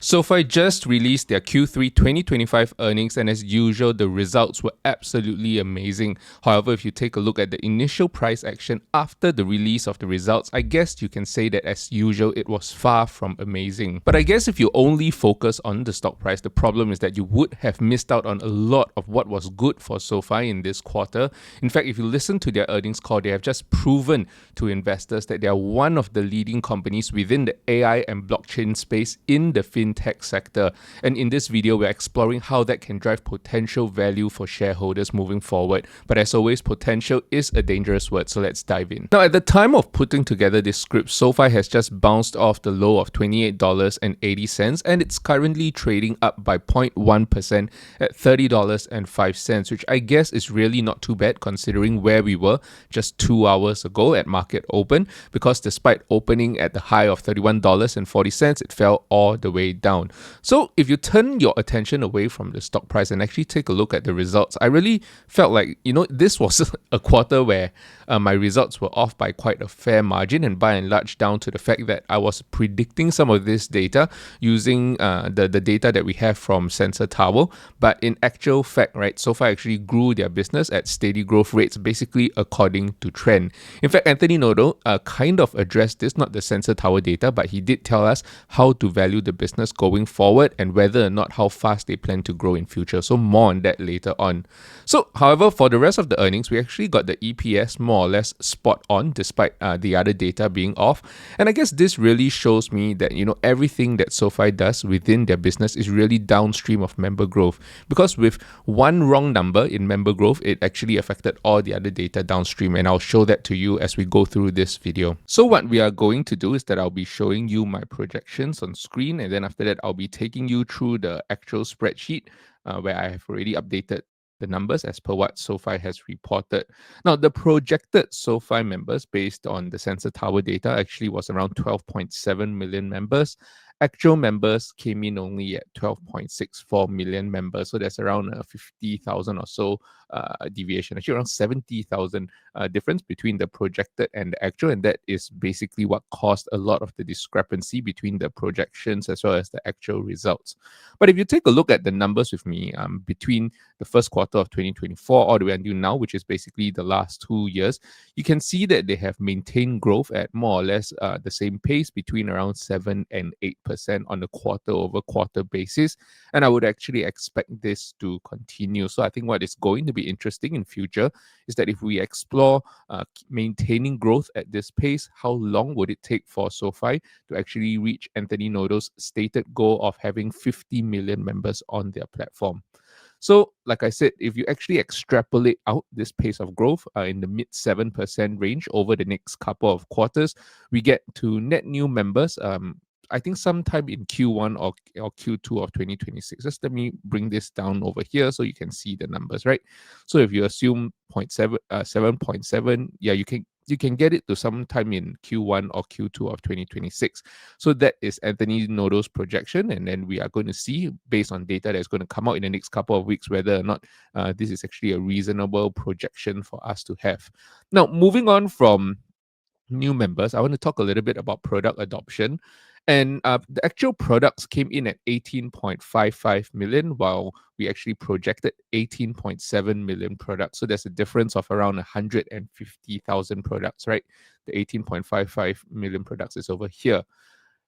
SOFI just released their Q3 2025 earnings, and as usual, the results were absolutely amazing. However, if you take a look at the initial price action after the release of the results, I guess you can say that as usual, it was far from amazing. But I guess if you only focus on the stock price, the problem is that you would have missed out on a lot of what was good for SOFI in this quarter. In fact, if you listen to their earnings call, they have just proven to investors that they are one of the leading companies within the AI and blockchain space in the fintech sector. And in this video, we're exploring how that can drive potential value for shareholders moving forward. But as always, potential is a dangerous word, so let's dive in. Now, at the time of putting together this script, SOFI has just bounced off the low of $28.80, and it's currently trading up by 0.1% at $30.05, which I guess is really not too bad considering where we were just 2 hours ago at market open, because despite opening at the high of $31.40, it fell all the way down. So if you turn your attention away from the stock price and actually take a look at the results, I really felt like, this was a quarter where my results were off by quite a fair margin, and by and large down to the fact that I was predicting some of this data using the data that we have from Sensor Tower. But in actual fact, right, SOFI actually grew their business at steady growth rates, basically according to trend. In fact, Anthony Noto kind of addressed this, not the Sensor Tower data, but he did tell us how to value the business going forward and whether or not how fast they plan to grow in future. So more on that later on. So, however, for the rest of the earnings, we actually got the EPS more or less spot on despite the other data being off. And I guess this really shows me that, everything that SOFI does within their business is really downstream of member growth. Because with one wrong number in member growth, it actually affected all the other data downstream. And I'll show that to you as we go through this video. So what we are going to do is that I'll be showing you my projections on screen, and then after that, I'll be taking you through the actual spreadsheet where I have already updated the numbers as per what SOFI has reported. Now, the projected SOFI members based on the Sensor Tower data actually was around 12.7 million members. Actual members came in only at 12.64 million members. So that's around 50,000 or so deviation, actually around 70,000 difference between the projected and the actual. And that is basically what caused a lot of the discrepancy between the projections as well as the actual results. But if you take a look at the numbers with me, between the first quarter of 2024 all the way until now, which is basically the last 2 years, you can see that they have maintained growth at more or less the same pace, between around 7 and 8% on a quarter-over-quarter basis. And I would actually expect this to continue. So I think what is going to be interesting in future is that if we explore maintaining growth at this pace, how long would it take for SOFI to actually reach Anthony Noto's stated goal of having 50 million members on their platform? So, like I said, if you actually extrapolate out this pace of growth in the mid 7% range over the next couple of quarters, we get to net new members. I think sometime in Q1 or Q2 of 2026. Just let me bring this down over here so you can see the numbers, right? So if you assume 7.7, yeah, you can get it to sometime in Q1 or Q2 of 2026. So that is Anthony Noto's projection, and then we are going to see, based on data that's going to come out in the next couple of weeks, whether or not this is actually a reasonable projection for us to have. Now, moving on from new members, I want to talk a little bit about product adoption. And the actual products came in at 18.55 million, while we actually projected 18.7 million products. So there's a difference of around 150,000 products, right? The 18.55 million products is over here.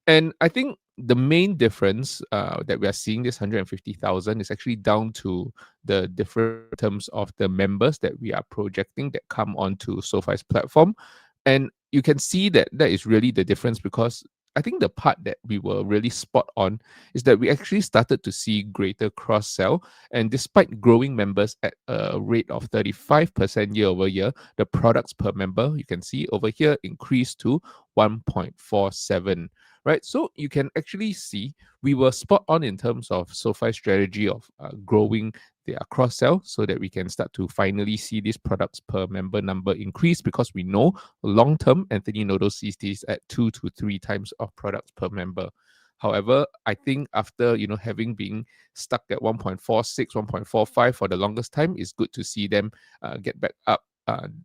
And I think the main difference that we are seeing, this 150,000, is actually down to the different terms of the members that we are projecting that come onto SOFI's platform. And you can see that that is really the difference, because I think the part that we were really spot on is that we actually started to see greater cross-sell. And despite growing members at a rate of 35% year over year, the products per member, you can see over here, increased to 1.47. Right, so you can actually see we were spot on in terms of SOFI's strategy of growing their cross-sell, so that we can start to finally see these products per member number increase, because we know long-term Anthony Noto sees these at 2 to 3 times of products per member. However, I think after having been stuck at 1.46, 1.45 for the longest time, it's good to see them get back up.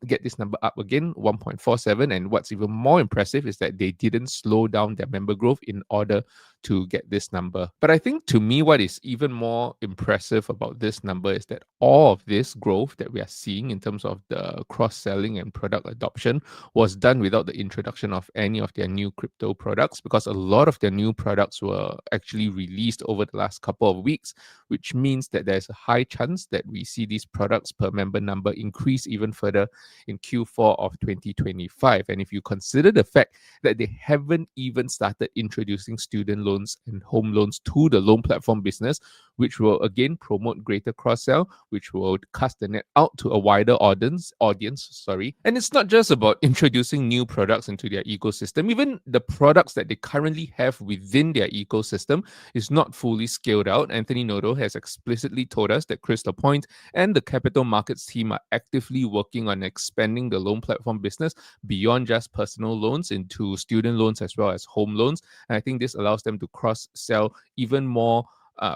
Get this number up again, 1.47. And what's even more impressive is that they didn't slow down their member growth in order to get this number. But I think to me, what is even more impressive about this number is that all of this growth that we are seeing in terms of the cross-selling and product adoption was done without the introduction of any of their new crypto products, because a lot of their new products were actually released over the last couple of weeks, which means that there's a high chance that we see these products per member number increase even further in Q4 of 2025. And if you consider the fact that they haven't even started introducing student loans and home loans to the loan platform business, which will again promote greater cross-sell, which will cast the net out to a wider audience. And it's not just about introducing new products into their ecosystem. Even the products that they currently have within their ecosystem is not fully scaled out. Anthony Noto has explicitly told us that Chris Lapointe and the capital markets team are actively working on expanding the loan platform business beyond just personal loans into student loans as well as home loans. And I think this allows them to cross-sell even more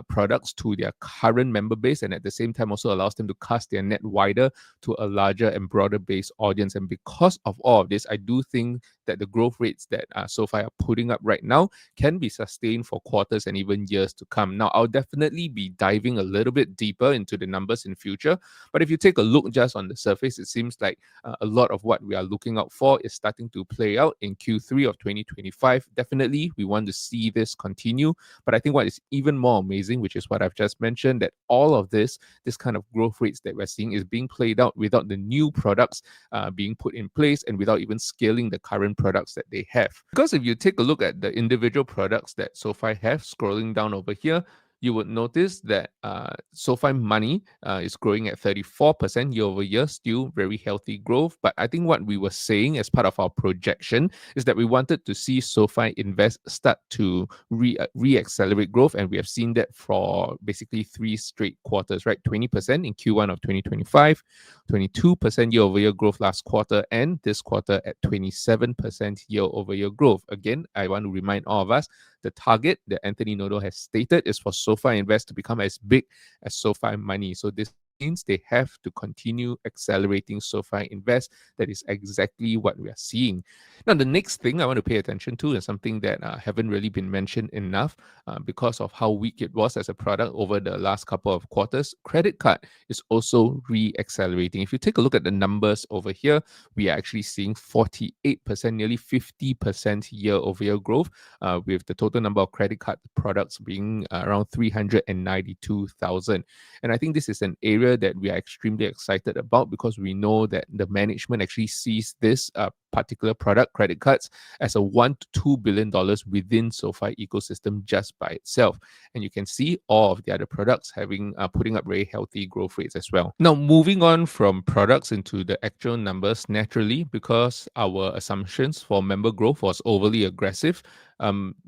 products to their current member base, and at the same time also allows them to cast their net wider to a larger and broader base audience. And because of all of this, I do think that the growth rates that SOFI are putting up right now can be sustained for quarters and even years to come. Now, I'll definitely be diving a little bit deeper into the numbers in future, but if you take a look just on the surface, it seems like a lot of what we are looking out for is starting to play out in Q3 of 2025. Definitely, we want to see this continue, but I think what is even more amazing, which is what I've just mentioned, that all of this kind of growth rates that we're seeing is being played out without the new products being put in place and without even scaling the current products that they have. Because if you take a look at the individual products that SOFI have, scrolling down over here, you would notice that SOFI Money is growing at 34% year over year, still very healthy growth. But I think what we were saying as part of our projection is that we wanted to see SOFI Invest start to re-accelerate growth. And we have seen that for basically 3 straight quarters, right? 20% in Q1 of 2025, 22% year over year growth last quarter, and this quarter at 27% year over year growth. Again, I want to remind all of us, the target that Anthony Noto has stated is for SOFI Invest to become as big as SOFI Money. So this means they have to continue accelerating SOFI Invest. That is exactly what we are seeing. Now, the next thing I want to pay attention to is something that haven't really been mentioned enough because of how weak it was as a product over the last couple of quarters. Credit card is also re-accelerating. If you take a look at the numbers over here, we are actually seeing 48%, nearly 50% year-over-year growth, with the total number of credit card products being around 392,000. And I think this is an area that we are extremely excited about, because we know that the management actually sees this particular product, credit cards, as a $1 to $2 billion within SOFI ecosystem just by itself. And you can see all of the other products having putting up very healthy growth rates as well. Now, moving on from products into the actual numbers, naturally, because our assumptions for member growth was overly aggressive,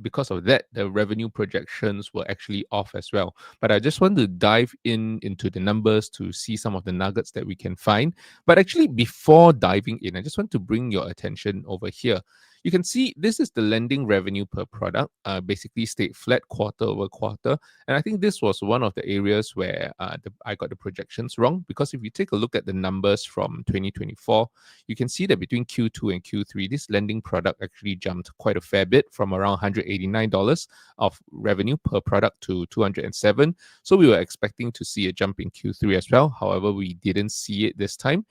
because of that, the revenue projections were actually off as well. But I just want to dive into the numbers to see some of the nuggets that we can find. But actually, before diving in, I just want to bring your attention over here. You can see this is the lending revenue per product, basically stayed flat quarter over quarter. And I think this was one of the areas where I got the projections wrong, because if you take a look at the numbers from 2024, you can see that between Q2 and Q3, this lending product actually jumped quite a fair bit, from around $189 of revenue per product to $207. So we were expecting to see a jump in Q3 as well. However, we didn't see it this time.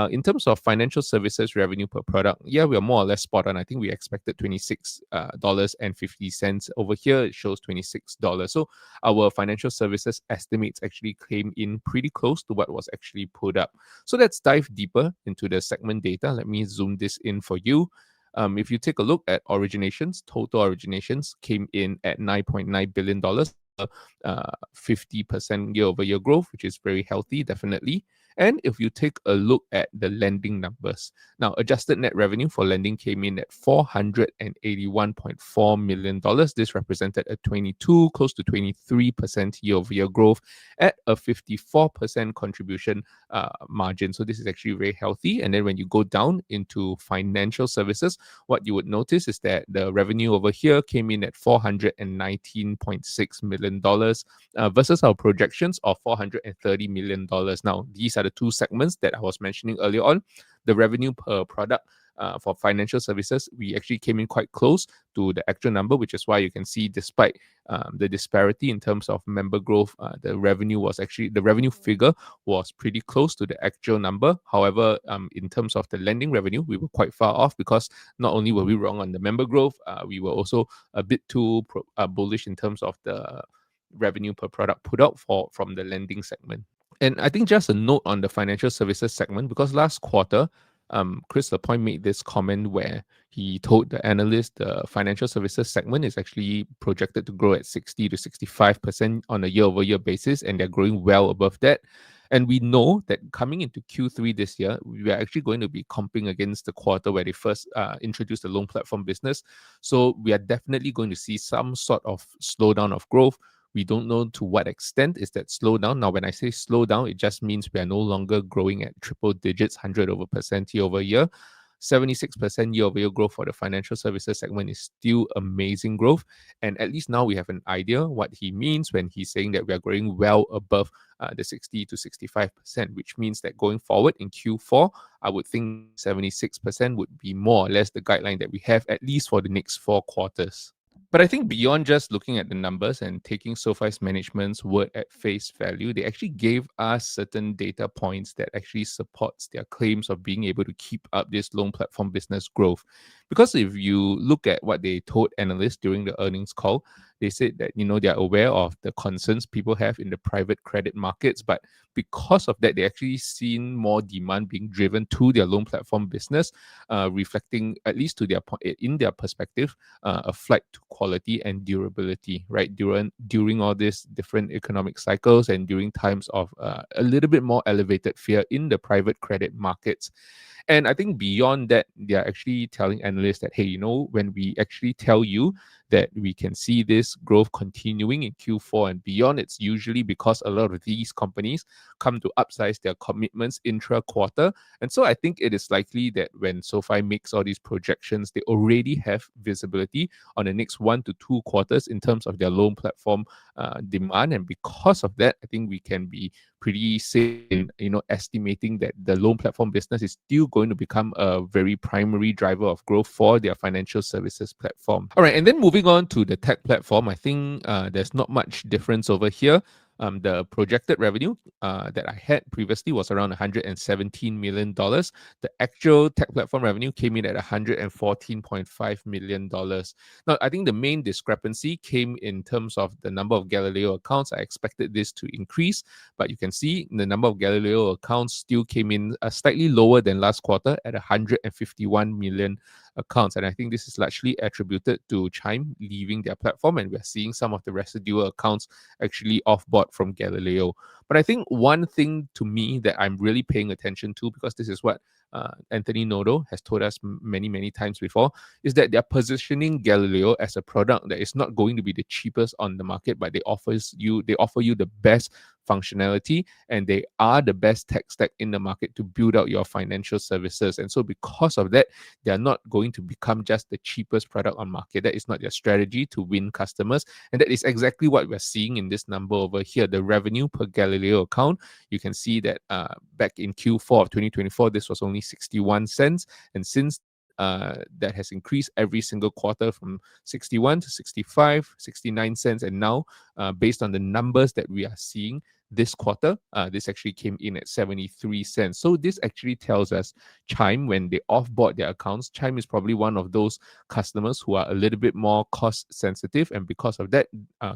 In terms of financial services revenue per product, yeah, we are more or less spot on. I think we expected $26.50. Over here, it shows $26. So our financial services estimates actually came in pretty close to what was actually put up. So let's dive deeper into the segment data. Let me zoom this in for you. If you take a look at originations, total originations came in at $9.9 billion, 50% year-over-year growth, which is very healthy, definitely. And if you take a look at the lending numbers, now adjusted net revenue for lending came in at $481.4 million. This represented a 22, close to 23% year-over-year growth at a 54% contribution margin. So this is actually very healthy. And then when you go down into financial services, what you would notice is that the revenue over here came in at $419.6 million versus our projections of $430 million. Now, these are the two segments that I was mentioning earlier on. The revenue per product for financial services, we actually came in quite close to the actual number, which is why you can see despite the disparity in terms of member growth, the revenue figure was pretty close to the actual number. However, in terms of the lending revenue, we were quite far off because not only were we wrong on the member growth, we were also a bit too bullish in terms of the revenue per product put out from the lending segment. And I think just a note on the financial services segment, because last quarter, Chris Lapointe made this comment where he told the analyst the financial services segment is actually projected to grow at 60 to 65% on a year-over-year basis, and they're growing well above that. And we know that coming into Q3 this year, we are actually going to be comping against the quarter where they first introduced the loan platform business. So we are definitely going to see some sort of slowdown of growth. We don't know to what extent is that slowdown. Now, when I say slowdown, it just means we are no longer growing at triple digits, 100% year over year. 76% year-over-year growth for the financial services segment is still amazing growth. And at least now we have an idea what he means when he's saying that we are growing well above the 60 to 65%, which means that going forward in Q4, I would think 76% would be more or less the guideline that we have, at least for the next 4 quarters. But I think beyond just looking at the numbers and taking SOFI's management's word at face value, they actually gave us certain data points that actually supports their claims of being able to keep up this loan platform business growth. Because if you look at what they told analysts during the earnings call, they said that they're aware of the concerns people have in the private credit markets, but because of that, they actually seen more demand being driven to their loan platform business, reflecting at least to in their perspective a flight to quality and durability, right? During all these different economic cycles and during times of a little bit more elevated fear in the private credit markets. And I think beyond that, they are actually telling analysts that, hey, when we actually tell you that we can see this growth continuing in Q4 and beyond, it's usually because a lot of these companies come to upsize their commitments intra-quarter. And so I think it is likely that when SOFI makes all these projections, they already have visibility on the next 1 to 2 quarters in terms of their loan platform demand. And because of that, I think we can be pretty safe in estimating that the loan platform business is still going to become a very primary driver of growth for their financial services platform. All right, and then moving on to the tech platform, I think there's not much difference over here. The projected revenue that I had previously was around $117 million. The actual tech platform revenue came in at $114.5 million. Now, I think the main discrepancy came in terms of the number of Galileo accounts. I expected this to increase, but you can see the number of Galileo accounts still came in slightly lower than last quarter at 151 million accounts. And I think this is largely attributed to Chime leaving their platform, and we're seeing some of the residual accounts actually off-board from Galileo. But I think one thing to me that I'm really paying attention to, because this is what Anthony Nodo has told us many, many times before, is that they're positioning Galileo as a product that is not going to be the cheapest on the market, but they offer you the best functionality, and they are the best tech stack in the market to build out your financial services. And so because of that, they are not going to become just the cheapest product on market. That is not their strategy to win customers. And that is exactly what we're seeing in this number over here. The revenue per Galileo account, you can see that back in Q4 of 2024, this was only 61 cents. And since that has increased every single quarter from 61 to 65, 69 cents. And now, based on the numbers that we are seeing this quarter, this actually came in at 73 cents. So this actually tells us Chime, when they offboard their accounts, Chime is probably one of those customers who are a little bit more cost sensitive. And because of that,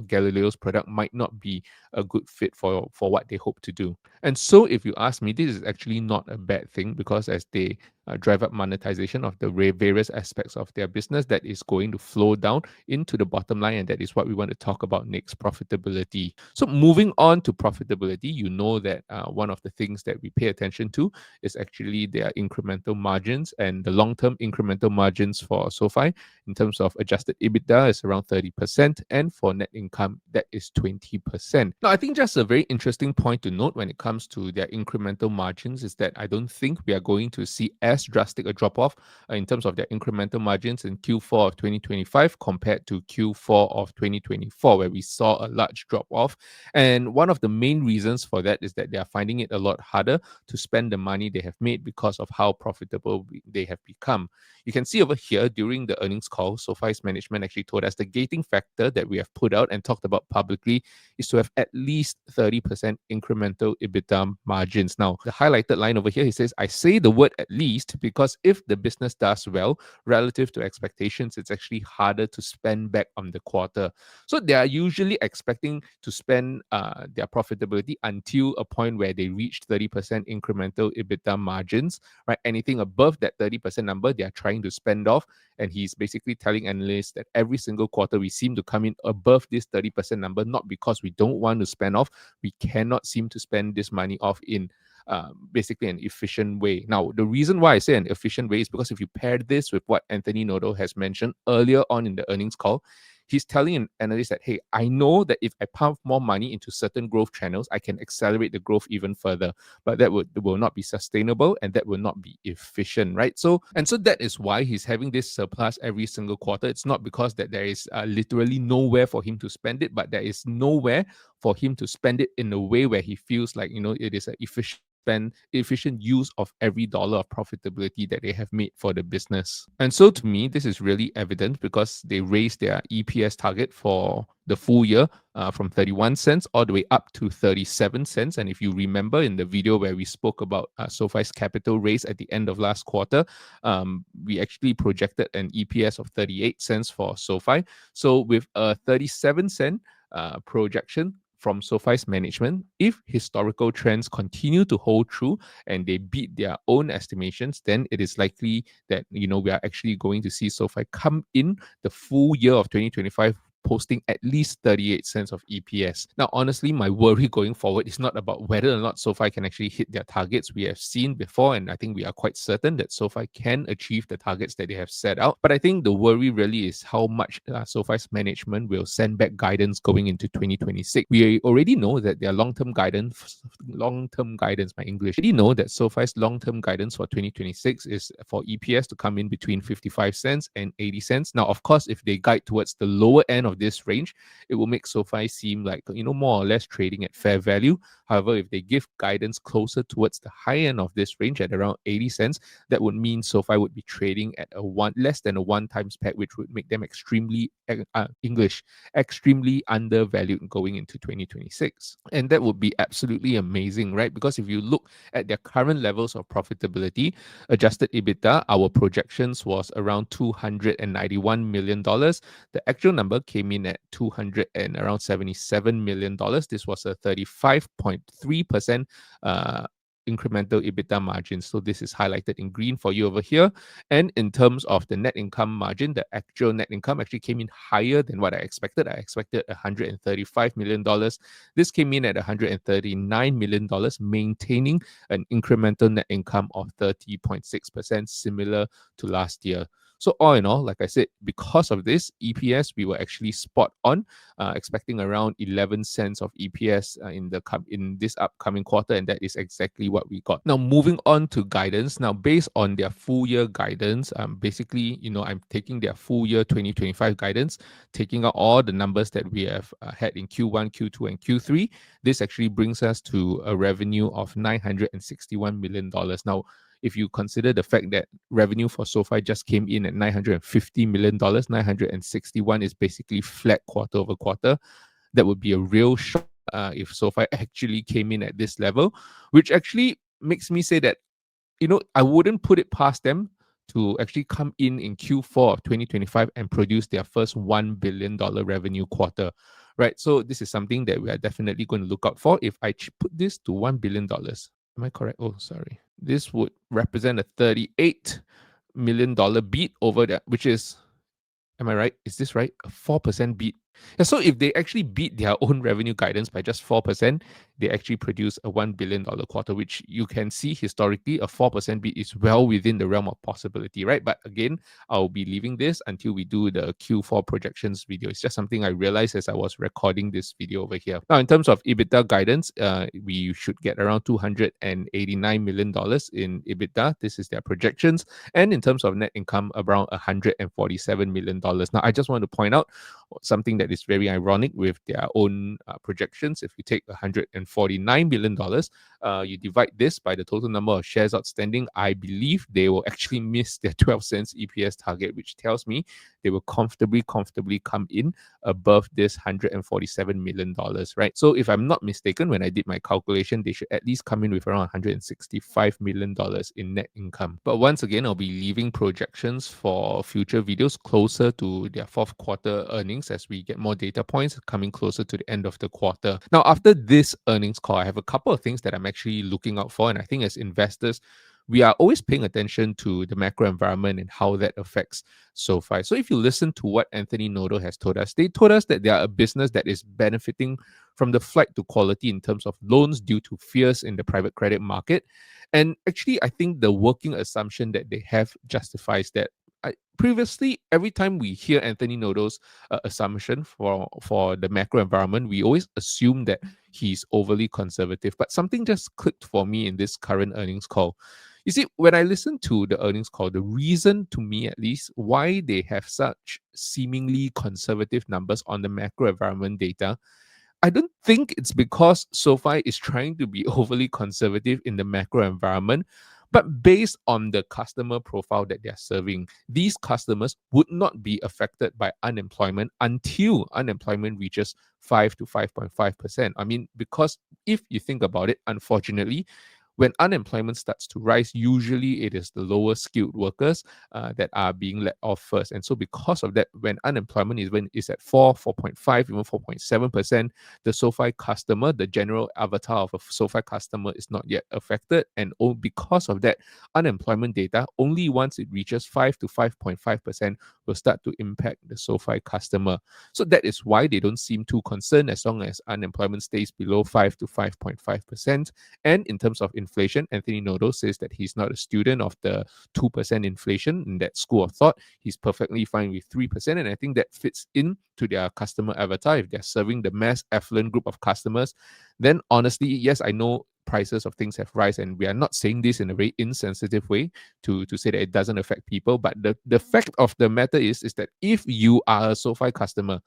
Galileo's product might not be a good fit for what they hope to do. And so if you ask me, this is actually not a bad thing, because as they drive up monetization of the various aspects of their business, that is going to flow down into the bottom line, and that is what we want to talk about next, profitability. So moving on to profitability, you know that one of the things that we pay attention to is actually their incremental margins, and the long-term incremental margins for SOFI in terms of adjusted EBITDA is around 30%, and for net income, that is 20%. Now, I think just a very interesting point to note when it comes to their incremental margins is that I don't think we are going to see as drastic a drop-off in terms of their incremental margins in Q4 of 2025 compared to Q4 of 2024, where we saw a large drop-off. And one of the main main reasons for that is that they are finding it a lot harder to spend the money they have made because of how profitable they have become. You can see over here during the earnings call, SOFI's management actually told us the gating factor that we have put out and talked about publicly is to have at least 30% incremental EBITDA margins. Now, the highlighted line over here, he says, I say the word at least because if the business does well relative to expectations, it's actually harder to spend back on the quarter. So they are usually expecting to spend their profitability until a point where they reach 30% incremental EBITDA margins, right? Anything above that 30% number, they are trying to spend off. And he's basically telling analysts that every single quarter we seem to come in above this 30% number, not because we don't want to spend off, we cannot seem to spend this money off in basically an efficient way. Now, the reason why I say an efficient way is because if you pair this with what Anthony Noto has mentioned earlier on in the earnings call, he's telling an analyst that, hey, I know that if I pump more money into certain growth channels, I can accelerate the growth even further, but that will not be sustainable and that will not be efficient, right? So that is why he's having this surplus every single quarter. It's not because that there is literally nowhere for him to spend it, but there is nowhere for him to spend it in a way where he feels like, it is an efficient use of every dollar of profitability that they have made for the business. And so to me, this is really evident because they raised their EPS target for the full year from 31 cents all the way up to 37 cents. And if you remember in the video where we spoke about SOFI's capital raise at the end of last quarter, we actually projected an EPS of 38 cents for SOFI. So with a 37-cent projection from SOFI's management, if historical trends continue to hold true and they beat their own estimations, then it is likely that we are actually going to see SOFI come in the full year of 2025 posting at least 38 cents of EPS. Now, honestly, my worry going forward is not about whether or not SOFI can actually hit their targets. We have seen before, and I think we are quite certain that SOFI can achieve the targets that they have set out. But I think the worry really is how much SOFI's management will send back guidance going into 2026. We already know that their long-term guidance, my English, we already know that SOFI's long-term guidance for 2026 is for EPS to come in between 55 cents and 80 cents. Now, of course, if they guide towards the lower end of this range, it will make SOFI seem like, more or less trading at fair value. However, if they give guidance closer towards the high end of this range at around 80 cents, that would mean SOFI would be trading at less than a 1 times PEG, which would make them extremely undervalued going into 2026. And that would be absolutely amazing, right? Because if you look at their current levels of profitability, adjusted EBITDA, our projections was around $291 million. The actual number came in at around $77 million. This was a 35.3% incremental EBITDA margin. So this is highlighted in green for you over here. And in terms of the net income margin, the actual net income actually came in higher than what I expected. I expected $135 million. This came in at $139 million, maintaining an incremental net income of 30.6%, similar to last year. So all in all, like I said, because of this EPS, we were actually spot on, expecting around 11 cents of EPS in this upcoming quarter, and that is exactly what we got. Now, moving on to guidance. Now, based on their full year guidance, basically, I'm taking their full year 2025 guidance, taking out all the numbers that we have had in Q1, Q2, and Q3. This actually brings us to a revenue of $961 million. Now, if you consider the fact that revenue for SOFI just came in at $950 million, 961 is basically flat quarter over quarter. That would be a real shock if SOFI actually came in at this level, which actually makes me say that, I wouldn't put it past them to actually come in Q4 of 2025 and produce their first $1 billion revenue quarter, right? So this is something that we are definitely going to look out for. If I put this to $1 billion, am I correct? Oh, sorry. This would represent a $38 million beat over that, which is, am I right? Is this right? A 4% beat. Yeah, so if they actually beat their own revenue guidance by just 4%, they actually produce a $1 billion quarter, which you can see historically, a 4% beat is well within the realm of possibility, right? But again, I'll be leaving this until we do the Q4 projections video. It's just something I realized as I was recording this video over here. Now, in terms of EBITDA guidance, we should get around $289 million in EBITDA. This is their projections. And in terms of net income, around $147 million. Now, I just want to point out, something that is very ironic with their own projections. If you take $149 billion, you divide this by the total number of shares outstanding, I believe they will actually miss their 12 cents EPS target, which tells me they will comfortably come in above this $147 million, right? So if I'm not mistaken, when I did my calculation, they should at least come in with around $165 million in net income. But once again, I'll be leaving projections for future videos closer to their fourth quarter earnings as we get more data points coming closer to the end of the quarter. Now, after this earnings call, I have a couple of things that I'm actually looking out for. And I think as investors, we are always paying attention to the macro environment and how that affects SOFI. So if you listen to what Anthony Noto has told us, they told us that they are a business that is benefiting from the flight to quality in terms of loans due to fears in the private credit market. And actually, I think the working assumption that they have justifies that. Previously, every time we hear Anthony Noto's assumption for the macro environment, we always assume that he's overly conservative. But something just clicked for me in this current earnings call. You see, when I listen to the earnings call, the reason to me at least why they have such seemingly conservative numbers on the macro environment data, I don't think it's because SOFI is trying to be overly conservative in the macro environment, but based on the customer profile that they're serving, these customers would not be affected by unemployment until unemployment reaches 5 to 5.5%. I mean, because if you think about it, unfortunately, when unemployment starts to rise, usually it is the lower skilled workers that are being let off first. And so because of that, when unemployment is at 4.5, even 4.7%, the SOFI customer, the general avatar of a SOFI customer is not yet affected. And because of that, unemployment data, only once it reaches 5 to 5.5%, will start to impact the SOFI customer. So that is why they don't seem too concerned as long as unemployment stays below 5 to 5.5%. And in terms of inflation, Anthony Noto says that he's not a student of the 2% inflation in that school of thought. He's perfectly fine with 3%. And I think that fits in to their customer avatar. If they're serving the mass affluent group of customers, then honestly, yes, I know prices of things have risen, and we are not saying this in a very insensitive way to say that it doesn't affect people. But the fact of the matter is that if you are a SOFI customer,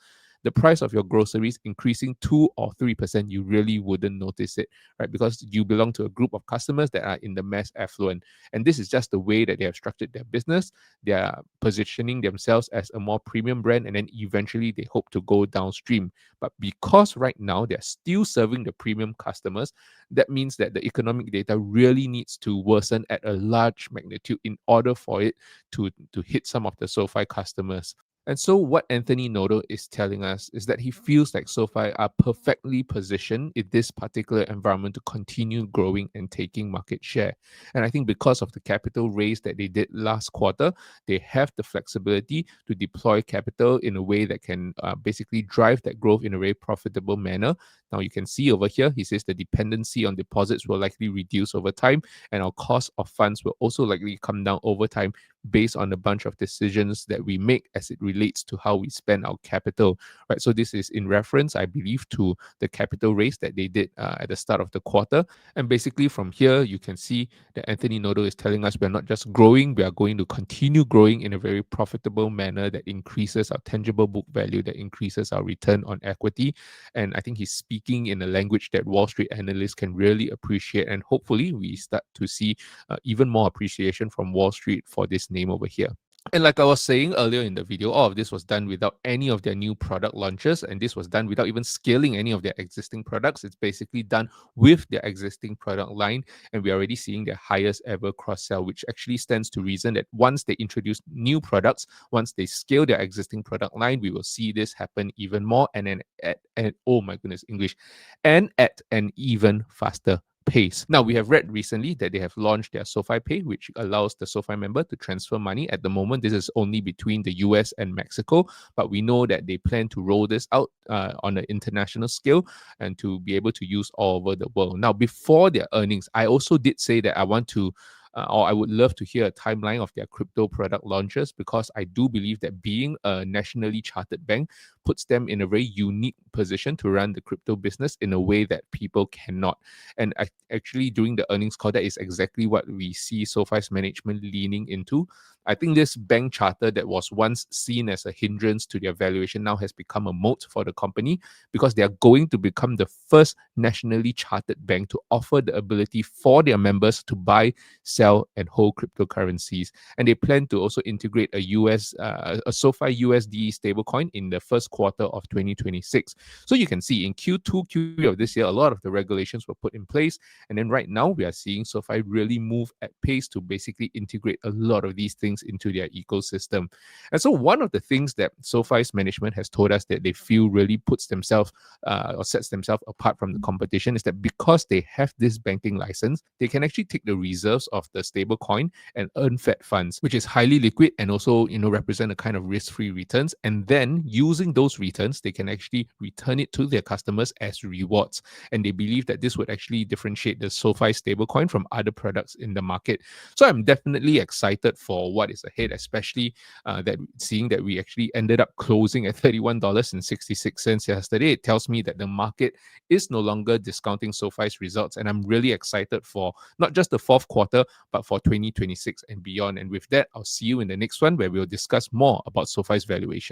the price of your groceries increasing 2 or 3%, you really wouldn't notice it, right? Because you belong to a group of customers that are in the mass affluent. And this is just the way that they have structured their business. They are positioning themselves as a more premium brand, and then eventually they hope to go downstream. But because right now they're still serving the premium customers, that means that the economic data really needs to worsen at a large magnitude in order for it to hit some of the SOFI customers. And so, what Anthony Noto is telling us is that he feels like SOFI are perfectly positioned in this particular environment to continue growing and taking market share. And I think because of the capital raise that they did last quarter, they have the flexibility to deploy capital in a way that can basically drive that growth in a very profitable manner. Now, you can see over here, he says the dependency on deposits will likely reduce over time, and our cost of funds will also likely come down over time based on a bunch of decisions that we make as it relates to how we spend our capital, right? So this is in reference, I believe, to the capital raise that they did at the start of the quarter. And basically from here, you can see that Anthony Noto is telling us we're not just growing, we are going to continue growing in a very profitable manner that increases our tangible book value, that increases our return on equity. And I think he's speaking in a language that Wall Street analysts can really appreciate. And hopefully we start to see even more appreciation from Wall Street for this name over here. And like I was saying earlier in the video, all of this was done without any of their new product launches, and this was done without even scaling any of their existing products. It's basically done with their existing product line, and we're already seeing their highest ever cross-sell, which actually stands to reason that once they introduce new products, once they scale their existing product line, we will see this happen even more, and then at oh my goodness, English, and at an even faster pace. Now, we have read recently that they have launched their SOFI Pay, which allows the SOFI member to transfer money. At the moment, this is only between the US and Mexico, but we know that they plan to roll this out on an international scale and to be able to use all over the world. Now, before their earnings, I also did say that I want to or I would love to hear a timeline of their crypto product launches, because I do believe that being a nationally chartered bank puts them in a very unique position to run the crypto business in a way that people cannot. And actually, during the earnings call, that is exactly what we see SOFI's management leaning into. I think this bank charter that was once seen as a hindrance to their valuation now has become a moat for the company, because they are going to become the first nationally chartered bank to offer the ability for their members to buy, sell, and hold cryptocurrencies. And they plan to also integrate a SOFI USD stablecoin in the first quarter of 2026. So you can see in Q2, Q3 of this year, a lot of the regulations were put in place. And then right now, we are seeing SOFI really move at pace to basically integrate a lot of these things into their ecosystem. And so one of the things that SOFI's management has told us that they feel really puts themselves or sets themselves apart from the competition is that because they have this banking license, they can actually take the reserves of the stable coin and earn Fed funds, which is highly liquid and also, represent a kind of risk-free returns. And then using those returns, they can actually return it to their customers as rewards. And they believe that this would actually differentiate the SOFI stablecoin from other products in the market. So I'm definitely excited for what is ahead, especially that seeing that we actually ended up closing at $31.66 yesterday. It tells me that the market is no longer discounting SOFI's results, and I'm really excited for not just the fourth quarter, but for 2026 and beyond. And with that, I'll see you in the next one where we'll discuss more about SOFI's valuation.